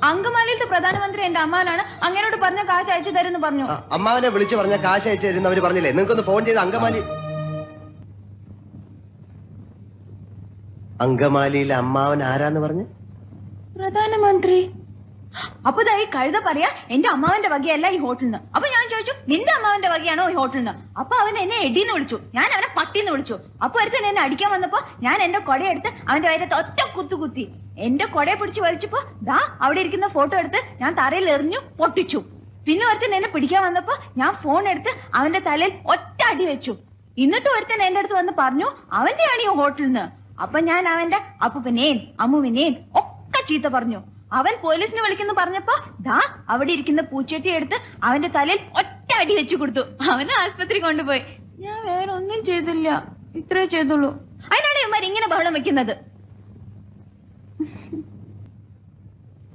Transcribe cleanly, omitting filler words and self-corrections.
അങ്കമാലിയിലത്തെ പ്രധാനമന്ത്രി എന്റെ അമ്മാവനാണ്, അങ്ങനോട് പറഞ്ഞ കാശ് അയച്ചു തരുമെന്ന് പറഞ്ഞു. അമ്മാവനെ വിളിച്ചു പറഞ്ഞ കാശ് അയച്ചു തരുന്ന അവര് പറഞ്ഞില്ലേ? നിങ്ങൾക്കൊന്ന് ഫോൺ ചെയ്ത് അങ്കമാലിയിലെ അമ്മാവൻ ആരാന്ന് പറഞ്ഞു? പ്രധാനമന്ത്രി. അപ്പൊ ഈ കഴുത പറയാ എന്റെ അമ്മാവന്റെ വകയല്ല ഈ ഹോട്ടലിന്. അപ്പൊ ഞാൻ ചോദിച്ചു നിന്റെ അമ്മാവന്റെ വകയാണോ ഈ ഹോട്ടലിന്? അപ്പൊ അവൻ എന്നെ എടീന്ന് വിളിച്ചു, ഞാൻ അവനെ പട്ടിന്ന് വിളിച്ചു. അപ്പൊ ഒരുത്തൻ എന്നെ അടിക്കാൻ വന്നപ്പോ ഞാൻ എന്റെ കൊടയെടുത്ത് അവന്റെ വയറ്റത്ത് ഒറ്റ കുത്തി. എന്റെ കൊടയെ പിടിച്ച് വലിച്ചപ്പോ ദാ അവിടെ ഇരിക്കുന്ന ഫോട്ടോ എടുത്ത് ഞാൻ തറയിൽ എറിഞ്ഞു പൊട്ടിച്ചു. പിന്നെ ഒരുത്തൻ എന്നെ പിടിക്കാൻ വന്നപ്പോ ഞാൻ ഫോൺ എടുത്ത് അവന്റെ തലയിൽ ഒറ്റ അടി വെച്ചു. എന്നിട്ട് ഒരുത്തൻ എന്റെ അടുത്ത് വന്ന് പറഞ്ഞു അവന്റെയാണ് ഈ ഹോട്ടലിന്. അപ്പൊ ഞാൻ അവന്റെ അപ്പൂപ്പനെയും അമ്മുവിനെയും ഒക്കെ ചീത്ത പറഞ്ഞു. അവൻ പോലീസിനെ വിളിക്കുന്നു പറഞ്ഞപ്പോ ദാ അവിടെ ഇരിക്കുന്ന പൂച്ചട്ടി എടുത്ത് അവന്റെ തലയിൽ ഒറ്റ അടി വെച്ചു കൊടുത്തു. അവനെ ആശുപത്രി കൊണ്ടുപോയി. ഞാൻ വേറെ ഒന്നും ചെയ്തില്ല, ഇത്രേ ചെയ്തുള്ളൂ. അതിനാണ് ഇവന്മാർ ഇങ്ങനെ ബഹളം വെക്കുന്നത്.